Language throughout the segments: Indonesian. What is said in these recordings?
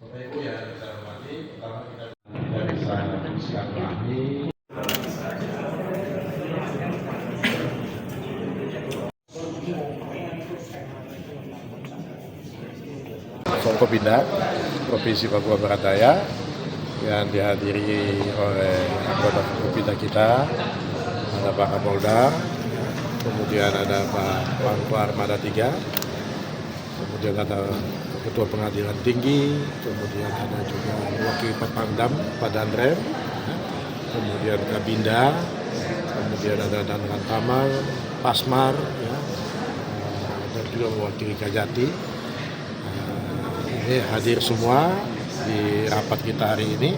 Bapak Ibu yang saya hormati, pertama kita bisa silaturahmi. Forkopimda Provinsi Papua Barat Daya yang dihadiri oleh anggota Forkopimda kita, ada Pak Kapolda, kemudian ada Pak Pangku Armada 3, kemudian ada Ketua Pengadilan Tinggi, kemudian ada juga Wakil Pangdam Pak Danrem, kemudian Kabinda, kemudian ada Danran Tamal, Pasmar, ya, dan juga mewakili Kajati. Ini hadir semua di rapat kita hari ini.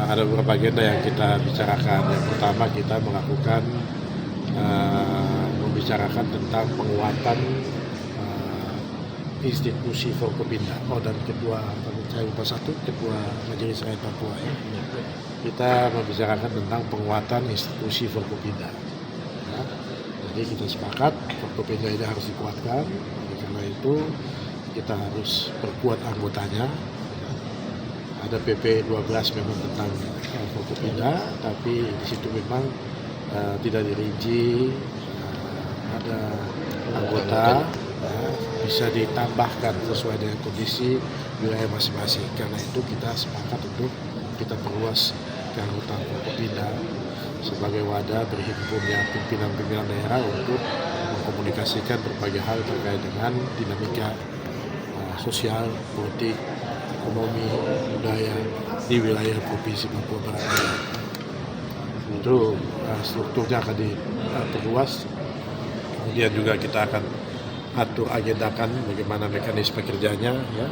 Ada beberapa agenda yang kita bicarakan. Yang pertama kita melakukan membicarakan tentang penguatan institusi Forkopimda. Dan ketua saya lupa satu, ketua Majelis Rakyat Papua, ya. Kita membicarakan tentang penguatan institusi Forkopimda, ya. Jadi kita sepakat Forkopimda ini harus dikuatkan. Karena itu kita harus perkuat anggotanya. Ada PP 12 memang tentang Forkopimda, tapi di situ memang tidak dirinci. Ada anggota bisa ditambahkan sesuai dengan kondisi wilayah masing-masing. Karena itu kita sepakat untuk kita perluas keanggotaan Forkopimda sebagai wadah berhimpunnya pimpinan-pimpinan daerah untuk mengkomunikasikan berbagai hal terkait dengan dinamika sosial, politik, ekonomi, budaya di wilayah Provinsi Papua Barat Daya. Itu strukturnya akan diperluas. Kemudian juga kita akan atur agendakan bagaimana mekanisme kerjanya, ya,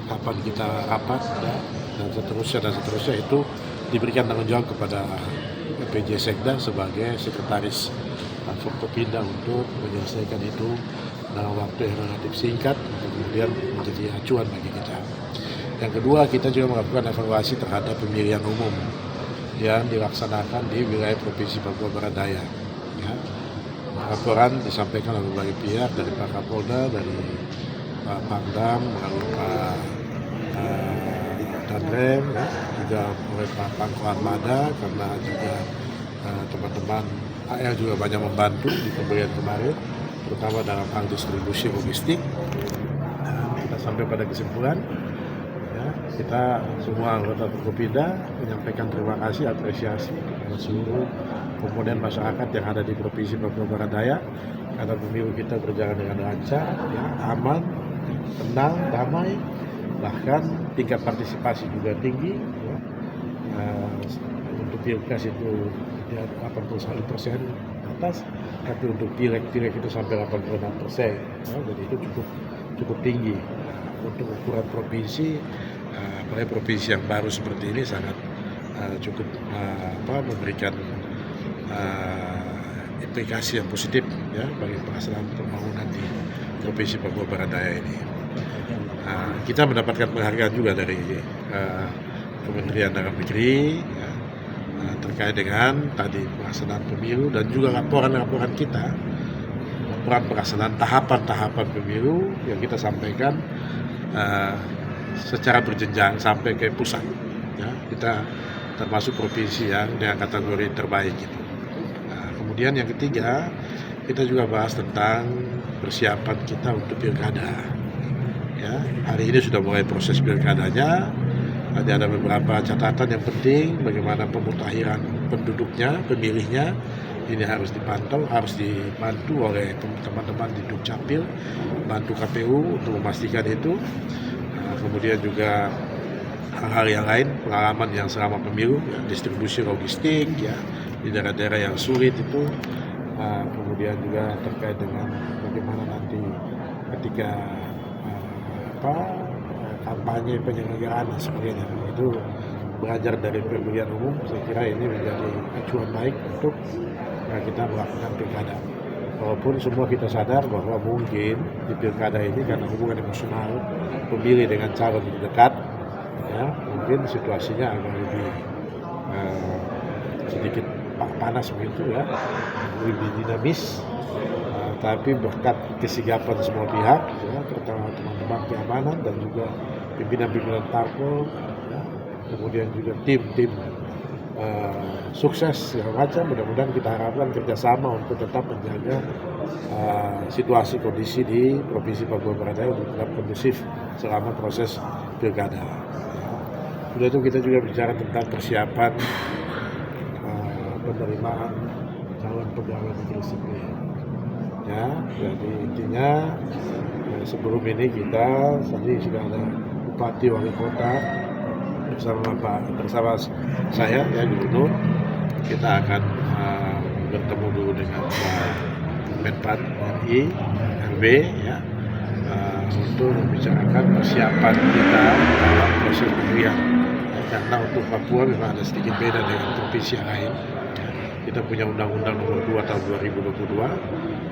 kapan kita rapat, ya, dan seterusnya itu diberikan tanggung jawab kepada PJ Sekda sebagai sekretaris Forkopimda untuk menyelesaikan itu dalam waktu yang relatif singkat untuk kemudian menjadi acuan bagi kita. Yang kedua, kita juga melakukan evaluasi terhadap pemilihan umum yang dilaksanakan di wilayah Provinsi Papua Barat Daya. Ya. Laporan disampaikan oleh berbagai pihak, dari Pak Kapolda, dari Pak Pangdam, melalui Pak Danrem, ya, juga oleh Pak Pangku Armada, karena juga teman-teman AL juga banyak membantu di pemberian kemarin, terutama dalam hal distribusi logistik. Kita sampai pada kesimpulan, ya, kita semua anggota Forkopimda menyampaikan terima kasih, apresiasi kepada seluruh komponen masyarakat yang ada di Provinsi Papua Barat Daya, karena pemilu kita berjalan dengan lancar, ya, aman, tenang, damai, bahkan tingkat partisipasi juga tinggi, ya. Untuk pilpres itu 81% atas, tapi untuk pileg itu sampai 86%, ya, jadi itu cukup tinggi. Untuk ukuran provinsi, apalagi provinsi yang baru seperti ini sangat cukup memberikan implikasi yang positif, ya, bagi pelaksanaan pembangunan di Provinsi Papua Barat Daya ini. Kita mendapatkan penghargaan juga dari Kementerian Dalam Negeri, ya, terkait dengan tadi pelaksanaan pemilu dan juga laporan-laporan kita, laporan pelaksanaan tahapan-tahapan pemilu yang kita sampaikan secara berjenjang sampai ke pusat, ya. Kita termasuk provinsi yang dengan kategori terbaik gitu. Kemudian yang ketiga, kita juga bahas tentang persiapan kita untuk pilkada. Ya, hari ini sudah mulai proses pilkadanya. Nanti ada beberapa catatan yang penting, bagaimana pemutakhiran penduduknya, pemilihnya. Ini harus dipantau, harus dibantu oleh teman-teman di Dukcapil, bantu KPU untuk memastikan itu. Kemudian juga hal-hal yang lain, pengalaman yang selama pemilu, ya, distribusi logistik, ya, di daerah-daerah yang sulit itu. Kemudian juga terkait dengan bagaimana nanti ketika kampanye penyelenggaraan dan sebagainya. Itu belajar dari pemilihan umum, saya kira ini menjadi acuan baik untuk kita melakukan pilkada. Walaupun semua kita sadar bahwa mungkin di pilkada ini karena hubungan emosional pemilih dengan calon dekat, ya, mungkin situasinya agak lebih sedikit panas begitu, ya, lebih dinamis. Tapi berkat kesigapan semua pihak, ya, terutama teman-teman keamanan dan juga pimpinan-pimpinan parpol, ya, kemudian juga tim-tim sukses segala macam, mudah-mudahan kita harapkan kerjasama untuk tetap menjaga situasi kondisi di Provinsi Papua Barat Daya untuk tetap kondusif selama proses pilkada. Sudah itu kita juga bicara tentang persiapan penerimaan calon pegawai negeri sipil. Ya, jadi intinya sebelum ini kita tadi sudah ada Bupati Wali Kota bersama saya ya Gubernur. Kita akan bertemu dulu dengan Pak Menpan RI RB ya untuk membicarakan persiapan kita dalam proses pemilihan. Karena untuk Papua memang ada sedikit beda dengan provinsi yang lain. Kita punya Undang-Undang Nomor 2 Tahun 2022,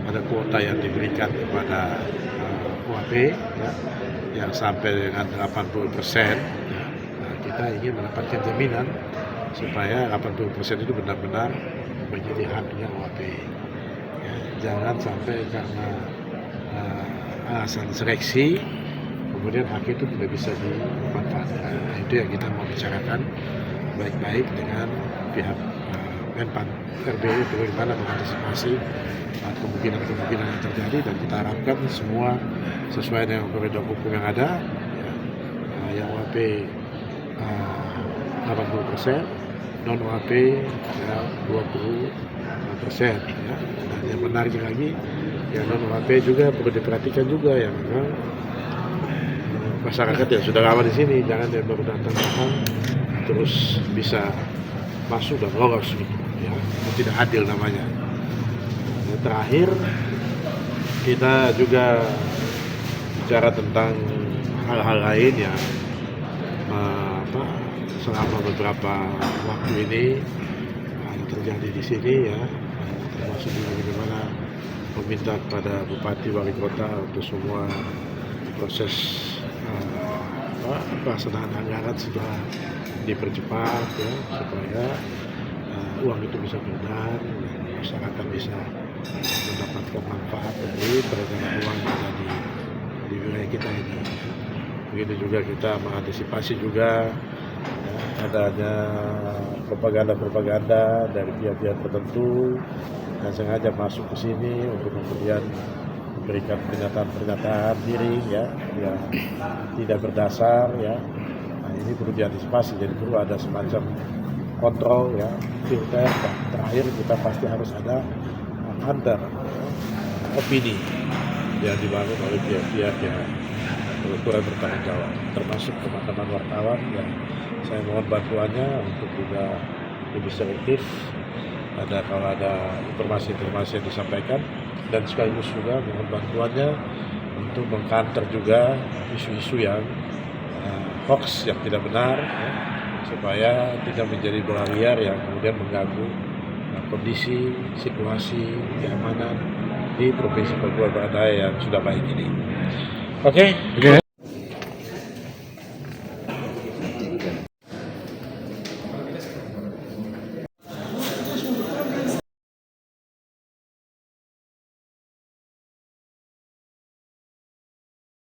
ada kuota yang diberikan kepada UAP ya, yang sampai dengan 80%. Ya. Nah, kita ingin mendapatkan jaminan supaya 80% itu benar-benar menjadi haknya UAP. Ya, jangan sampai karena alasan seleksi kemudian hak itu tidak bisa dimanfaatkan. Nah, itu yang kita mau bicarakan baik-baik dengan pihak Menpan RB bagaimana mengantisipasi kemungkinan-kemungkinan yang terjadi, dan kita harapkan semua sesuai dengan koridor hukum yang ada ya, yang UAP 80%, non UAP ya 20% ya. Dan yang menarik lagi yang non UAP juga perlu diperhatikan juga yang memang masyarakat yang sudah lama di sini, jangan yang baru datang terus bisa masuk dan lolos gitu ya, itu tidak adil namanya. Dan terakhir kita juga bicara tentang hal-hal lain yang selama beberapa waktu ini terjadi di sini ya, termasuk juga bagaimana meminta kepada Bupati Wali Kota untuk semua proses pelaksanaan anggaran segera dipercepat ya, supaya uang itu bisa beredar dan masyarakat bisa mendapatkan manfaat dari peredaran uang yang ada di wilayah kita ini. Begitu juga kita mengantisipasi juga ya, adanya propaganda dari pihak-pihak tertentu yang sengaja masuk ke sini untuk kemudian memberikan pernyataan diri ya yang tidak berdasar ya. Nah, ini perlu diantisipasi, jadi perlu ada semacam kontrol ya, filter, dan terakhir kita pasti harus ada antar opini yang dibangun oleh pihak-pihak yang kurang bertanggung jawab, termasuk teman-teman wartawan yang saya mohon bantuannya untuk juga lebih selektif kalau ada informasi-informasi yang disampaikan, dan sekaligus juga mohon bantuannya untuk mengkanter juga isu-isu yang hoax yang tidak benar ya, supaya tidak menjadi bola liar yang kemudian mengganggu kondisi, situasi, keamanan di Provinsi Papua Barat Daya yang sudah baik ini. Oke.